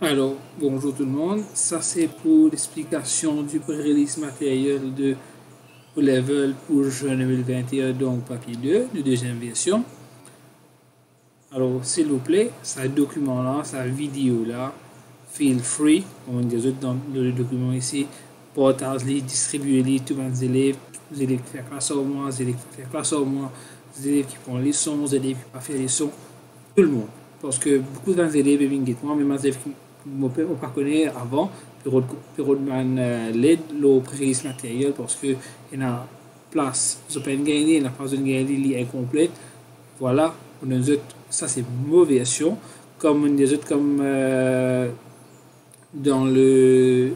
Alors, bonjour tout le monde. Ça, c'est pour l'explication du pré-release matériel de O-Level pour juin 2021, donc papier 2, de deuxième version. Alors, s'il vous plaît, ce document-là, sa vidéo-là, feel free, comme on dit dans le document ici, partagez-les, distribuez-les, tous les élèves qui font classe au moins, les élèves qui font classe au moins, les élèves qui font les sons, les élèves qui ne font pas les sons, tout le monde. Parce que beaucoup d'élèves viennent moi, même les élèves qui ne pas connaître avant, pour l'aide le pré-release matériel parce que il y a place, ils ont pas gagné, il n'y a pas une gagné incomplète. Voilà, ça c'est mauvais version, comme des autres comme dans le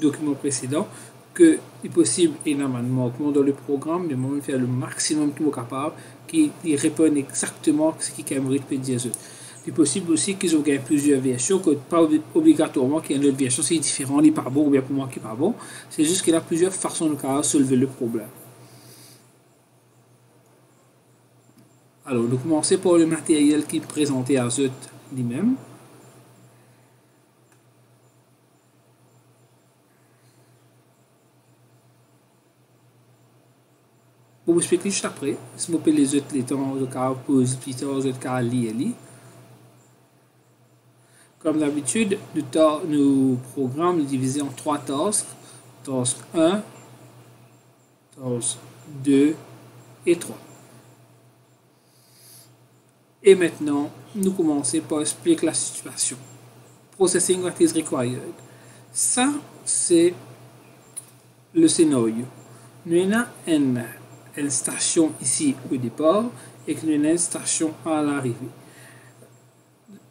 document précédent, que est possible énormément dans le programme, de moment faire le maximum tout capable, qui répondent exactement à ce qui Cambridge peut dire. C'est possible aussi qu'ils ont gagné plusieurs versions, que pas obligatoirement qu'il y ait une autre version, c'est différent, il n'est pas bon ou bien pour moi qui n'est pas bon. C'est juste qu'il y a plusieurs façons de soulever le problème. Alors, nous commençons par le matériel qui est présenté à Zut lui-même. Pour vous expliquer juste après, si vous pouvez les autres les temps de cas pause, plus tard, les autres cas lire. Comme d'habitude, nous programme divisé en trois tasks. Task 1, task 2 et 3. Et maintenant, nous commençons par expliquer la situation. Processing what is required. Ça, c'est le scénario. Nous avons une station ici au départ et nous avons une station à l'arrivée.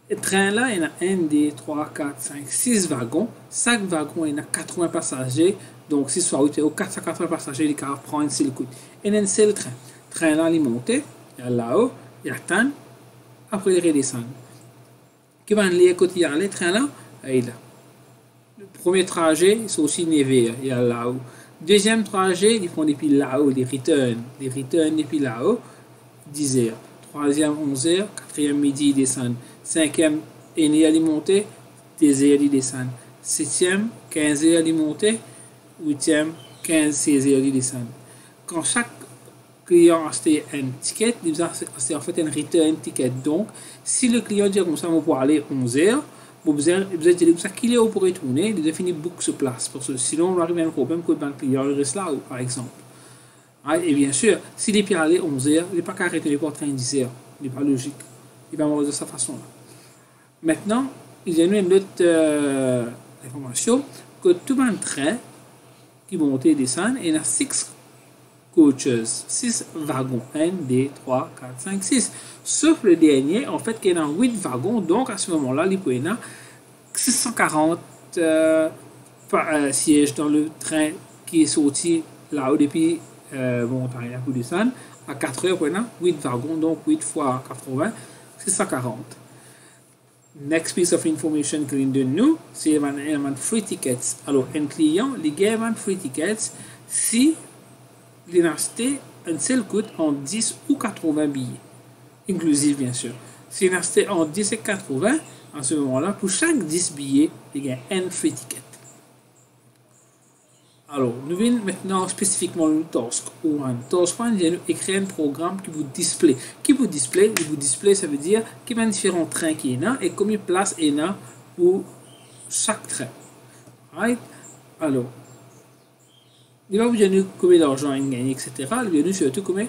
Le train là, il y a 1, 2, 3, 4, 5, 6 wagons. Chaque wagon, il y a 80 passagers. Donc, si soit 480 passagers, il prend un seul coup. Et il y a un seul train. Le train là, il monte, il y a là-haut, il attend, après il redescend. Qui va aller côté le train là, il est là. Le premier trajet, c'est aussi nevé, il y a là-haut. Deuxième trajet, ils font depuis là-haut, des returns depuis là-haut, 10 heures. Troisième, 11 heures. Quatrième, midi, ils descendent. Cinquième, aîné alimenté, 10 heures, ils descendent. Septième, 15 heures alimenté. Huitième, 15, 16 heures, ils descendent. Quand chaque client achète un ticket, c'est en fait un return ticket. Donc, si le client dit comme ça, on va aller 11 heures, vous avez dit que ça qu'il est pour retourner, il doit finir book sur place. Parce que sinon, on va arriver à un problème que le client reste là, par exemple. Et bien sûr, s'il est puis aller 11 heures, il n'est pas qu'à retourner pour 10 heures. Il n'est pas logique. Il va mourir de cette façon-là. Maintenant, il y a une autre information que tout un train qui monte et descend, il y a 6 coaches, 6 wagons, 1, 2, 3, 4, 5, 6. Sauf le dernier, en fait, qui est dans 8 wagons, donc à ce moment-là, il y a 640 sièges dans le train qui est sorti là-haut depuis Montagne pour descendre. À 4 heures, il y a 8 wagons, donc 8 fois 80, 640. Next piece of information que nous donne, c'est un free tickets. Alors, un client, il gagne un free tickets si il a acheté un seul coût en 10 ou 80 billets, inclusif bien sûr. S'il a acheté en 10 et 80, à ce moment-là, pour chaque 10 billets, il gagne un free ticket. Alors, nous venons maintenant spécifiquement le task 1. Task 1, il écrit un programme qui vous display. Il vous display, ça veut dire qu'il y a différents trains qui est là et combien de places il y a pour chaque train. Right? Alors, il va vous dire combien d'argent il gagne, etc. Il va vous dire surtout combien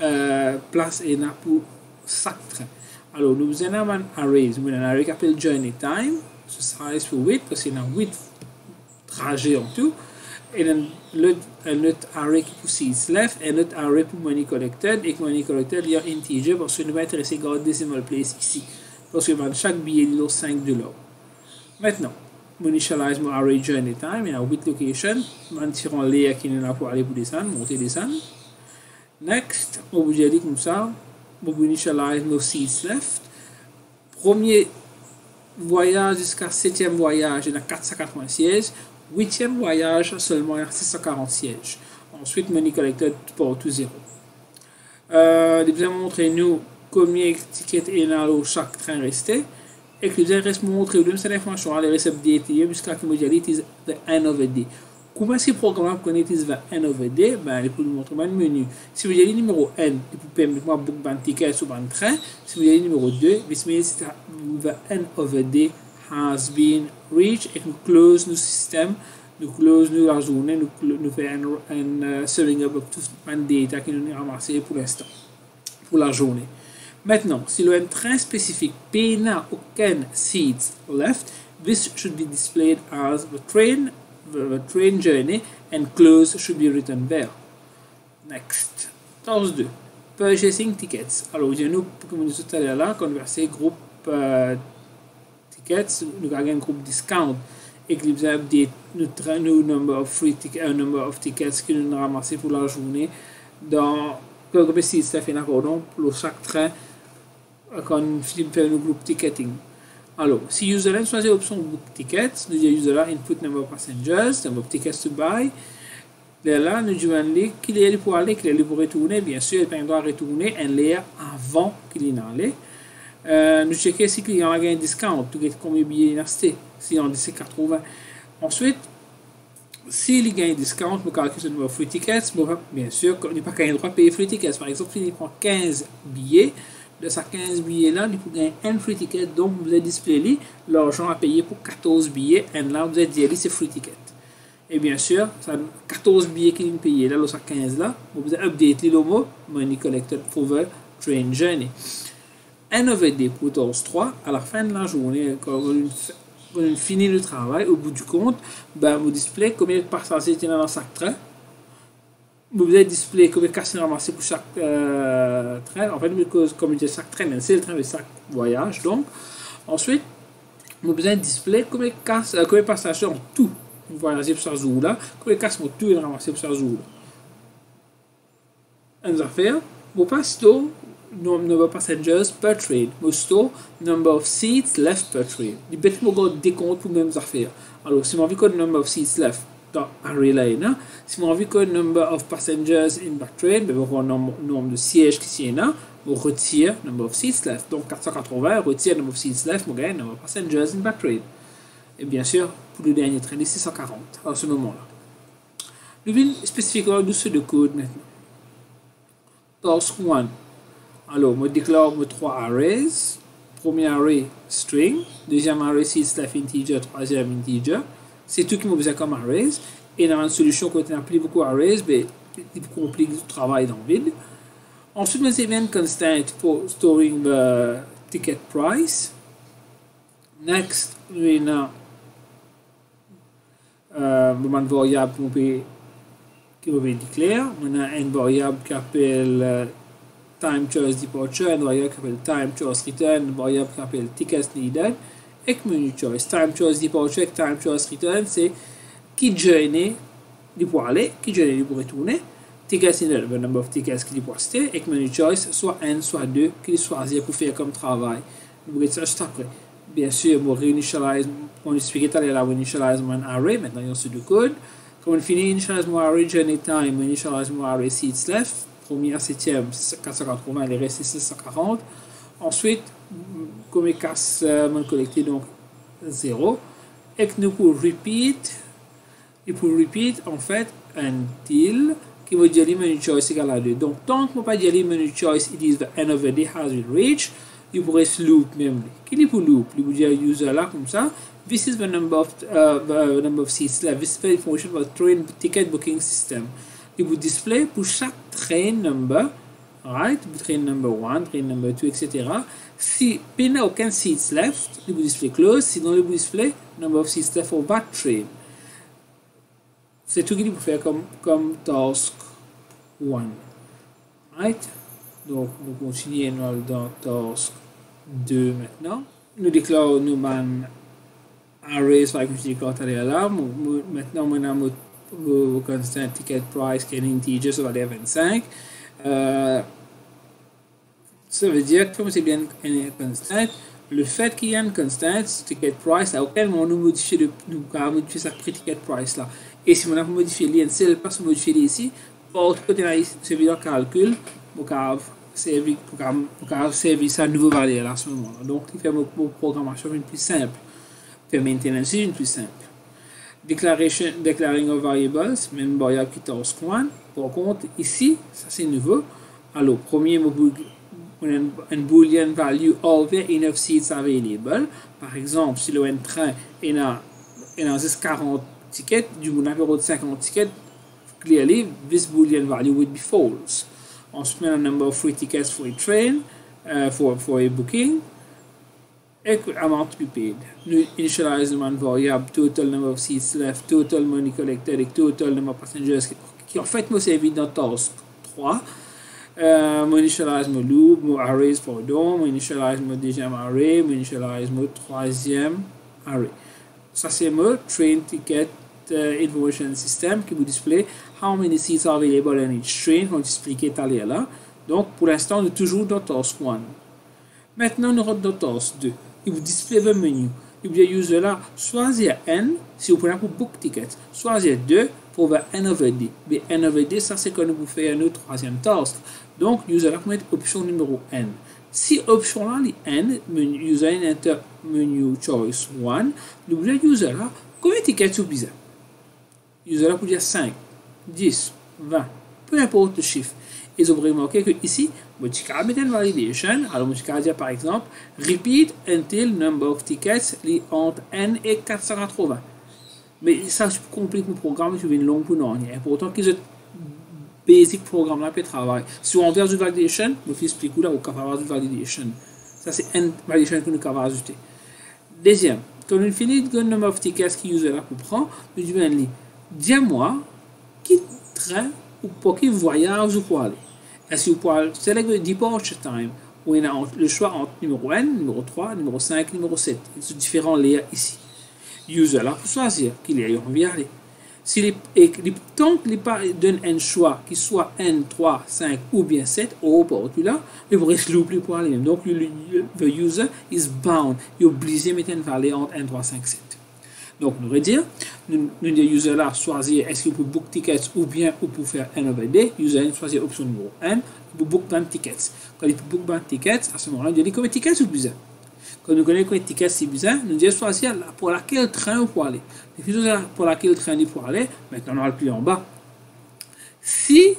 de places il y a pour chaque train. Alors, nous avons un array. Nous avons un array qui s'appelle Journey Time. Ce sera pour 8 parce qu'il y a 8 trajets en tout. Et un autre array qui pour seats left, et un autre array pour money collected, et money collected, il y a integer parce que nous va intéresser à decimal place ici. Parce que chaque billet il a 5 $. Maintenant, on initialise mon array journey time, il y a 8 locations, on tire en layer qui est là pour aller pour descendre, monter, descendre. Next, on vous dit comme ça, on initialise nos seats left. Premier voyage jusqu'à 7e voyage, il y a 480 sièges. 8e voyage, seulement 640 sièges. Ensuite, money collected pour tout 0. Il vous a montré nous combien de tickets il y a chaque train resté et que vous reste montrer cette information les recettes update jusqu'à que vous dites is the end of the day. Comment est-ce que le programme connaît is the end of the day? Ben, il peut nous montrer un menu. Si vous avez le numéro N, il peut permettre de book un ticket sur un train. Si vous avez le numéro 2, this means the end of the day has been reached et nous close le système, nous close la journée, nous faisons un serving up de tout le data qui nous est ramassé pour l'instant, pour la journée. Maintenant, si le train spécifique P n'a aucun seats left, this should be displayed as the train journey and close should be written there. Next. Task 2. Purchasing tickets. Alors, nous, comme on dit tout à l'heure là, converser groupe tickets, nous avons un groupe discount et que nous avons update nous number of free tickets, number of tickets que nous avons ramassé pour la journée dans comme si ça fait un accord pour chaque train quand nous faisons le groupe ticketing. Alors, si user choisit l'option book tickets, nous disons user input number of passengers, number of tickets to buy. Là, nous disons qu'il est pour aller, qu'il est pour retourner. Bien sûr, il doit retourner un layer avant qu'il y allait. Nous checkons si le client a un discount, combien de billets il a acheté. Si on dit c'est 80. Ensuite, s'il y a un discount, nous calculons le number of free tickets. Bien sûr, il n'y a pas qu'un droit de payer free tickets. Par exemple, s'il prend 15 billets, de ces 15 billets là, il faut gagner un free ticket, donc vous avez display l'argent à payer pour 14 billets, et là vous avez dit c'est free ticket. Et bien sûr, ça 14 billets qui sont payés là, ces 15 là, vous avez update le mot money collected for the train journey. Un OVD pour TORS 3, à la fin de la journée, quand vous finissez le travail, au bout du compte, ben, vous display combien de passagers étaient dans chaque train. Vous avez display combien de casses ramassées pour chaque train. En fait, comme je dis, chaque train, c'est le train de chaque voyage. Donc, ensuite, vous avez display combien de passagers ont tout voyagé pour ce jour-là, combien de casses ont tout ramassé pour ce jour-là. Une affaire, vous passez au number of passengers per train, vous number of seats left per train. Il peut être des comptes pour les mêmes affaires. Alors, si vous avez le number of seats left, dans array line, si on a vu que le number of passengers in back train, ben, on a le nombre de sièges qui sont là, on retire le number of seats left. Donc 480, retire le number of seats left, on gagne le number of passengers in back train. Et bien sûr, pour le dernier train, 640 à ce moment-là. Nous venons spécifiquement de ce code maintenant. Task 1. Alors, je déclare mes 3 arrays. Premier array string, deuxième array seats left integer, troisième integer. C'est tout qui m'a besoin comme arrays. Et dans une solution qui a appelé beaucoup arrays, ben, il complique le travail dans le vide. Ensuite, nous avons une constante pour storing the ticket price. Next, nous avons une variable qui va déclarer. On a une variable qui s'appelle time choice departure, une variable qui s'appelle time choice return, une variable qui s'appelle tickets needed. Et menu choice, time choice departure, time choice return, c'est qui journée il peut aller, qui journée il peut retourner, tickets needed, le number of tickets qu'il peut acheter, et menu choice, soit 1, soit 2, qu'il choisit pour faire comme travail. Vous voyez ça juste après. Bien sûr, on réinitialise, on explique tout à l'heure, on initialise mon array, maintenant il y a ce code. Quand on finit, initialise mon array journey time, on initialise mon array seats left, premier, septième, 480, les restes 640. Ensuite, comme les casses collectées, donc 0. Et que nous pour repeat, et pour repeat, en fait, until, qui veut dire menu choice égale à 2. Donc, tant que nous pas dire menu choice, it is the end of the day has been reached, il pourrait se loop même. Qui est pour loop? Il veut dire user là, comme ça. This is the number of seats left. This is the information about train ticket booking system. Il vous display pour chaque train number, right? Train number 1, train number 2, etc. Si il n'y a aucun seats left, il vous display close. Sinon, il vous display number of seats left for that train. C'est tout qu'il peut faire comme task 1. Right? Donc, nous continuons dans task 2 maintenant. Nous déclarons nos arrays, comme je déclare tout à l'heure là. Maintenant, on a mon constant ticket price qui est un integer, ça va aller à 25. Ça veut dire que comme c'est bien une constante, le fait qu'il y ait une constante, ticket price, à auquel moment nous modifier sa ticket price là. Et si on modifie l'IN, c'est pas se modifier ici, pour côté là, c'est bien calcul, on va servir sa nouvelle valeur à ce moment-là. Donc, il fait une programmation une plus simple. Fait maintenance une plus simple. Declaring of variables, même variable qui task 1. Par contre, ici, ça c'est nouveau. Alors, premier, un boolean value over enough seats available. Par exemple, si le train est dans 40 tickets, du numéro de 50 tickets, clearly, this boolean value would be false. Ensuite, a number of free tickets for a train, for a booking, and amount to be paid. We initialize the one variable, total number of seats left, total money collected, et total number of passengers, qui en fait me servi dans task 3. Je initialize mon loop, mon arrays pardon, je initialize mon deuxième array, je initialize mon troisième array. Ça c'est mon train ticket information system qui vous display how many seats are available in each train, comme expliqué tout à l'heure là. Donc pour l'instant, on est toujours dans task 1. Maintenant, on rentre dans task 2. Il vous display le menu. Il vous dit user là, choisir N si vous prenez pour book ticket, choisir 2 pour voir N over D. Mais N over D, ça c'est quand vous faites un troisième task. Donc, user là, vous mettez option numéro N. Si option là, les N, user enter menu choice 1, vous voulez user là, combien de tickets vous besoin? User là pour dire 5, 10, 20, peu importe le chiffre. Et vous avez remarqué que ici, vous avez une validation. Alors, vous avez dire par exemple, repeat until number of tickets entre N et 480. Mais ça, je complique mon programme, je vais une longue pour non. Il est important que ce basic programme là peut travailler. Si on veut du validation, je vais expliquer là, on va avoir du validation. Ça, c'est une validation que nous avons ajouté. Deuxième, quand on finit le number of tickets qui user là pour prendre, je vais dire, dis-moi, qui train ou pour qui voyage ou pour aller. Est-ce que vous pouvez sélectionner departure time où il y a le choix entre numéro N, numéro 3, numéro 5, numéro 7. Il y a différents layers ici. User là pour choisir qui layer on veut aller. Tant qu'il donne un choix qui soit N, 3, 5 ou bien 7, au partout là, il va rester loupé pour aller. Donc le user is bound. Il est obligé de mettre une valeur entre N, 3, 5, 7. Donc, nous dire, nous user là choisir est-ce que pour book tickets ou bien ou pour faire N over D, user choisir option numéro 1 pour book bank tickets. Quand il book bank tickets, à ce moment-là, nous dit combien de tickets vous besoin. Quand nous connaissons combien de tickets c'est besoin, nous disons choisir pour laquelle train vous pouvez aller. Et puis, pour laquelle train vous pouvez aller, maintenant on va le plus en bas. Si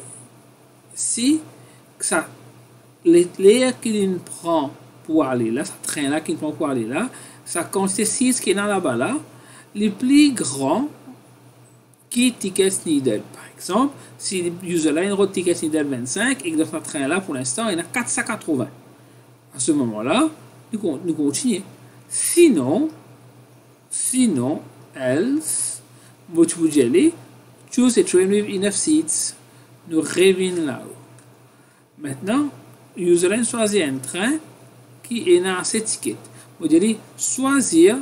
ça, les qu'il prend pour aller là, ce train là qu'il prend pour aller là, ça consiste 6 qui est dans là-bas là, les plus grands qui tickets needed. Par exemple, si le user là, il a un ticket needed 25 et que dans ce train là, pour l'instant, il y a 480. À ce moment-là, nous continuons. Sinon, else, vous pouvez aller, choose a train with enough seats, nous revenons là-haut. Maintenant, user là, choisit un train qui est dans ces tickets. Vous allez choisir.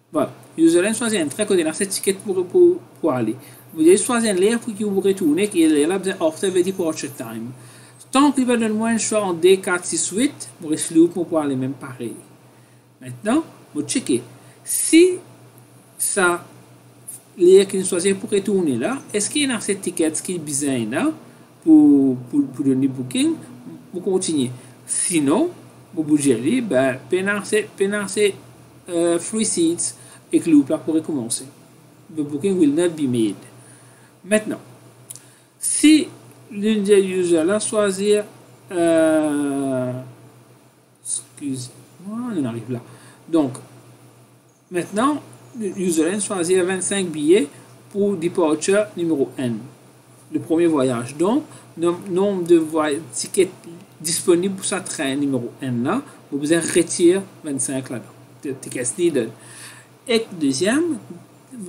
Voilà, user là choisir un train qui est dans cette ticket pour aller. Vous allez choisir un layer pour que vous retournez qui est là after the departure time. Tant qu'il va donner moins un choix en D, 4, 6, 8, vous restez loop pour aller même pareil. Maintenant, vous checkez. Si ça, layer qui choisir pour retourner là, est-ce qu'il y a dans cette ticket qui est besoin là pour donner booking, vous continuez. Sinon, vous bougez aller, ben, pénancer free seats et que loop là pourrait commencer. The booking will not be made. Maintenant, si l'une des users là choisir excusez-moi, on arrive là. Donc, maintenant, l'user choisir 25 billets pour departure numéro N. Le premier voyage. Donc, nombre de tickets disponibles pour sa train numéro N là, vous pouvez retirer 25 là-dedans. Tickets needed. Et deuxième,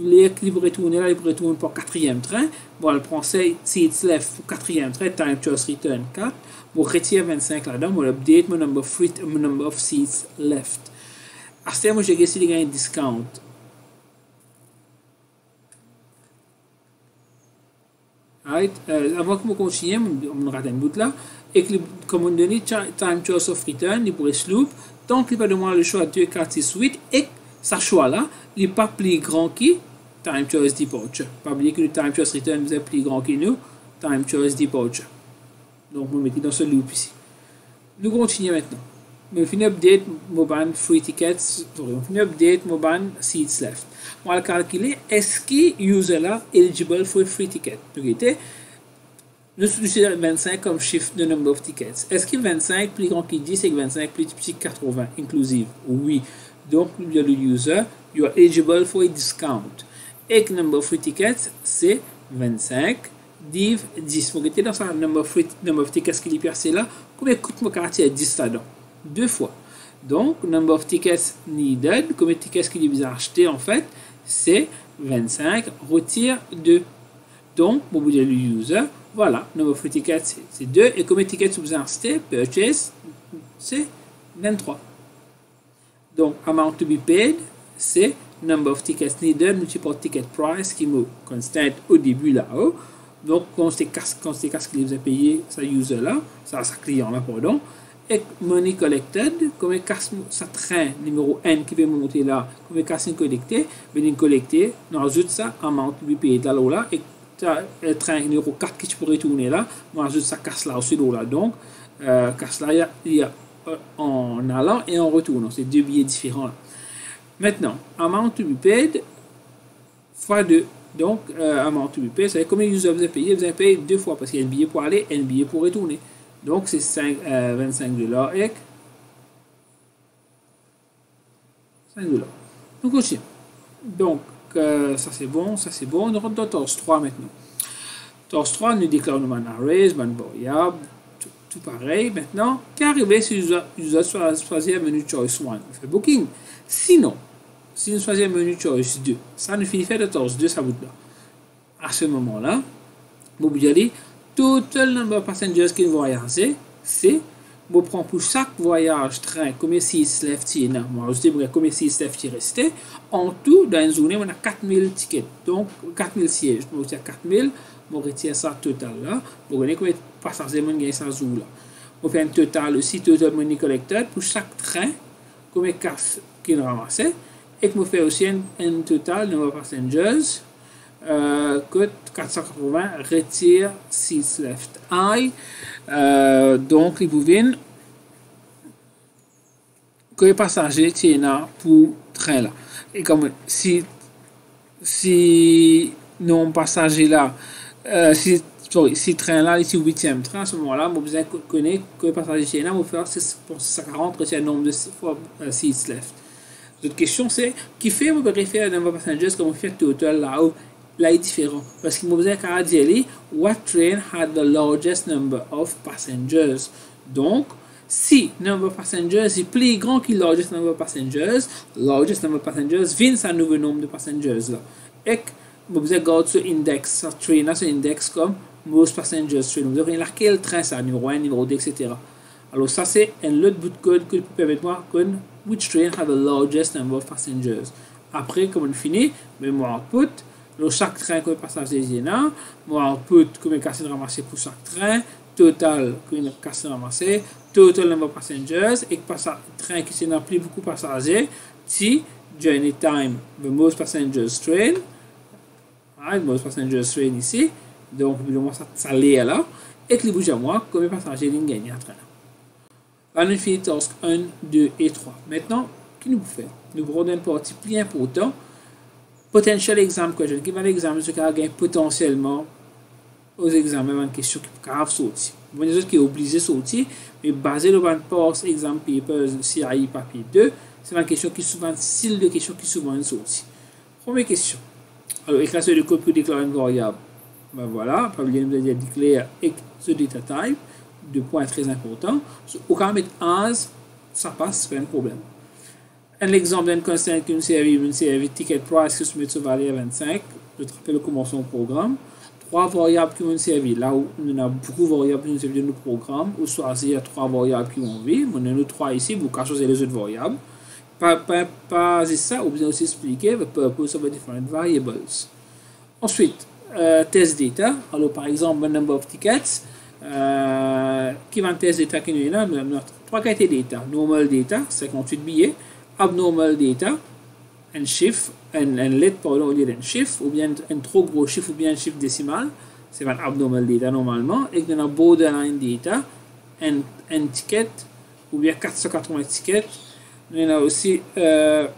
les qui vous retournez là, ils vous retournent pour quatrième train. Bon, le prend seats left pour quatrième train, time choice return 4. Vous retirez 25 là-dedans, vous update mon number of seats left. À ce moment, j'ai essayé de gagner un discount. Right? Avant que je continue, on me rate un bout là. Et que, comme on dit, time choice of return, il pourrait se loop. Tant qu'il va demander le choix 2, 4, 6, 8, et ce choix là, il n'est pas plus grand que time choice departure. Pas oublier que le time choice return est plus grand que nous, time choice departure. Donc, je mettez dans ce loop ici. Nous continuons maintenant. On finit update mobile free tickets. On finit update mobile seats left. On va calculer est-ce que user là eligible for free ticket. Donc, nous utilisons 25 comme chiffre de number of tickets. Est-ce que 25 plus grand que 10 et 25 plus petit que 80 inclusive? Oui. Donc, le user, you are eligible for a discount. Et le number of free tickets, c'est 25 div 10. Vous regardez dans ce number of tickets qui est placé là, combien coûte mon caractère 10 là-dedans? 2 fois. Donc, number of tickets needed, combien de tickets qu'il est acheté en fait, c'est 25, retire 2. Donc, pour vous dire le user, voilà, number of free tickets c'est 2, et combien de tickets vous avez acheté, purchase, c'est 23. Donc, amount to be paid, c'est number of tickets needed multiplié par ticket price qui me constate au début là-haut. Donc, quand c'est casque que vous avez payé, ça user là, ça client là, pardon. Et money collected, comme casse ça train numéro N qui va monter là, comme casse collecté, ben collecté, on ajoute ça, amount to be paid là, et le train numéro 4 qui tu peux retourner là, on ajoute ça casse là aussi là. Donc, casse là, il y a en allant et en retournant. C'est deux billets différents là. Maintenant, amount to be paid fois 2. Donc, amount to be paid, c'est combien vous avez payé? Vous avez payé 2 fois parce qu'il y a un billet pour aller et un billet pour retourner. Donc, c'est $25 et $5. Donc, aussi. Donc, ça c'est bon, ça c'est bon. On rentre dans TORS 3 maintenant. TORS 3 nous déclare une arrays, une variable, tout pareil. Maintenant, qu'arrive si vous choisir menu choice 1? On fait booking. Sinon, si nous choisissons menu choice 2, ça nous fait faire de TORS 2, ça vous là. À ce moment-là, vous pouvez dire, total number of passengers qui voyagent, c'est, vous prenez pour chaque voyage train, combien 6 left il y a, moi je dis combien 6 left il restait, en tout, dans une journée, on a 4000 tickets, donc 4000 sièges, vous dire 4000, on retire ça total là, vous voyez combien de passagers on gagne ça jour là. On fait un total aussi, total money collected, pour chaque train, combien de casses qu'il ramassait, et qu'on fait aussi un total number of passengers, coûte 480, retire 6 left eye. Donc, il vous vient que les passagers tiennent pour train là. Et comme si non passager là, si train là, ici 8e train, à ce moment-là, vous besoin connaître que les passagers tiennent, vous faire 640, retire le nombre de 6 left. L'autre question c'est, qui fait vous préférez le nombre de passagers comme vous faites total là-haut? Là est différent parce qu'il vous a dit what train had the largest number of passengers. Donc si number of passengers est plus grand que largest number of passengers vient un nouveau nombre de passengers là. Et vous avez gardé ce index, ce train là, ce index comme most passengers train. Vous avez laquelle train ça, numéro 1, numéro 2, etc. Alors ça c'est un autre bout de code qui peut permettre moi qu'on which train had the largest number of passengers. Après comme on finit, mais moi output chaque train que passager y a, moi output combien casse ramassé pour chaque train, total combien casse ramassé, total number of passengers et train qui n'a plus beaucoup de passagers, si journey time the most passengers train, right, most passengers train ici, donc évidemment ça l'est là, et que les bouges à moi combien de passagers il gagne à train. Là nous finissons task 1, 2 et 3. Maintenant, qu'est-ce que nous pouvons faire? Nous prenons une partie plus importante. Potential exam question, qui va l'examen ce qui a gagné potentiellement aux examens en question qui peuvent sortir. Bon, les autres qui est obligé de sortir, mais basé sur le post exam papers CAI papier 2, c'est une question qui souvent style de question qui souvent sortie. Première question. Alors, écrire le code pour déclarer une variable. Ben voilà, pas oublier de déclarer et ce data type, deux points très importants. Au cas où mettre as, ça passe, c'est pas un problème. Un exemple d'un constant qui nous servi ticket price qui se met sur valeur 25. Je te rappelle comment son programme. 3 variables qui vont servir. Là où on a beaucoup de variables qui nous servent de nos programmes, ou choisir 3 variables qui vont vivre. On a nos 3 ici, vous pouvez choisir les autres variables. Pas ça, ou bien aussi expliquer the purpose of the different variables. Ensuite, test data. Alors par exemple, le number of tickets. Qui va test data qui nous est là. On a 3 qualités de data. Normal data, 58 billets. Abnormal data, un chiffre, un lettre pardon au lieu d'un chiffre, ou bien un trop gros chiffre, ou bien un chiffre décimal, c'est votre abnormal data normalement, et que nous avons borderline data, un ticket, ou bien 480 tickets. Nous avons aussi, en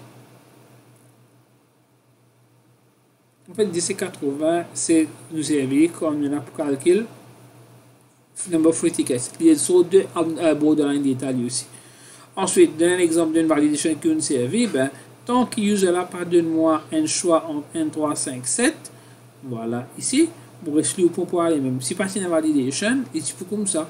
fait, DC80, c'est nous servir comme nous avons pour calculer number of free tickets. Il y a sur deux borderline data aussi. Ensuite, donne un exemple d'une validation qui nous servit, ben, tant que user là pas donne-moi un choix entre 1, 3, 5, 7, voilà, ici, pour rester pour pouvoir aller même. Si pas une validation, et tu peux comme ça.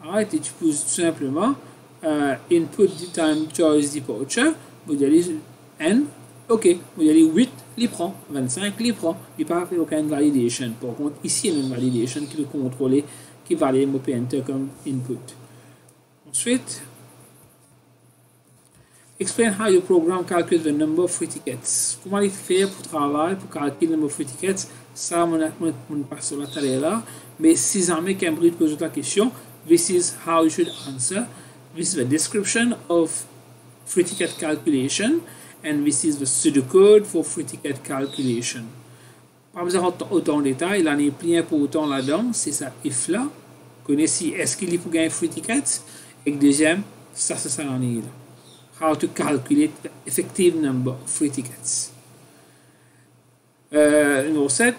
Alright, et tu peux tout simplement input time choice departure, vous allez n, ok, vous allez 8, il prend, 25, il prend, il n'y a pas aucune validation. Par contre, ici, il y a une validation qui peut contrôler, qui valide mon enter comme input. Ensuite, explain how your program calculates the number of free tickets. Comment il fait pour travailler, pour calculer le nombre de free tickets, ça, on passe sur la table là. Mais si jamais Cambridge pose la question, this is how you should answer. This is the description of free ticket calculation, and this is the pseudocode for free ticket calculation. Pas besoin autant de détails, il en est plus important là-dedans, c'est ça if là. Connaissez est-ce qu'il faut gagner free tickets, et deuxième, ça en est là. How to calculate the effective number of free tickets. Number 7,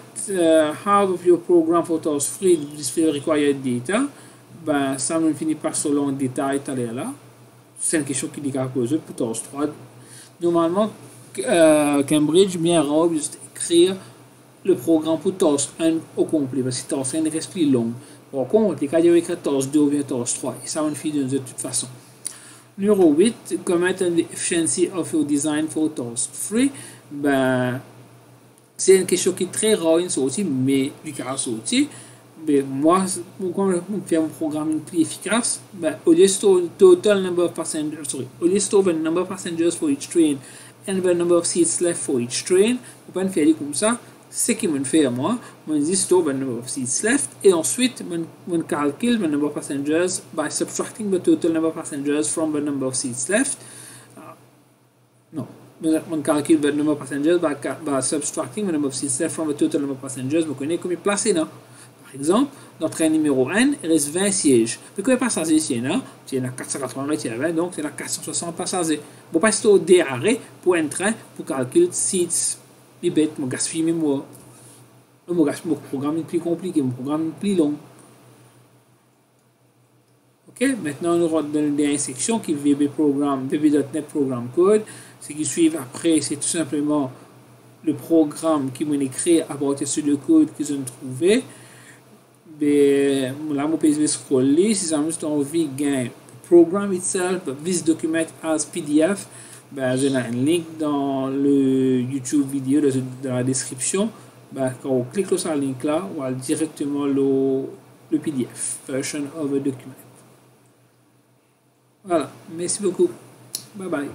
how of your program for task free display required data. Ben, ça ne finit pas selon le détail tout à l'heure là. C'est une question qui est posée pour task 3. Normalement, Cambridge bien rare juste écrire le programme pour task 1 au complet parce que task 1 reste plus long. Par contre, les cas de écrire task 2 ou bien task 3, et ça va finir de toute façon. Numéro 8, comment the efficiency of your design for task free. Ben, c'est une question qui est très rare une sortie, mais du cas sorti. Mais moi, quand je fais un programme plus efficace, ben, au lieu de total number of passengers, au lieu de the number of passengers for each train and the number of seats left for each train, on peut faire comme ça. Ce qui me fait moi, je dis store the number of seats left, et ensuite je calcule the number of passengers by subtracting the total number of passengers from the number of seats left. Non, je calcule the number of passengers by subtracting the number of seats left from the total number of passengers. Vous connaissez comment placer là. Par exemple, dans le train numéro 1, il reste 20 sièges. Puis combien de passagers il y en a? Il y en a 480, donc il y en a 460 passagers. Vous passez au DRE pour un train pour calculer seats. Les bêtes, mon gaspille mémoire. Mon programme est plus compliqué, mon programme est plus long. Ok, maintenant on aura dans des sections qui VB.NET Program Code. Ce qui suit après, c'est tout simplement le programme qui m'a écrit à partir de le code qu'ils ont trouvé. Mais là, je peux scroller. Si j'ai envie de gagner le programme itself, this document as PDF. Ben, j'ai un link dans le YouTube vidéo dans la description. Ben, quand on clique sur ce link là, on va directement le PDF, version of a document. Voilà, merci beaucoup. Bye bye.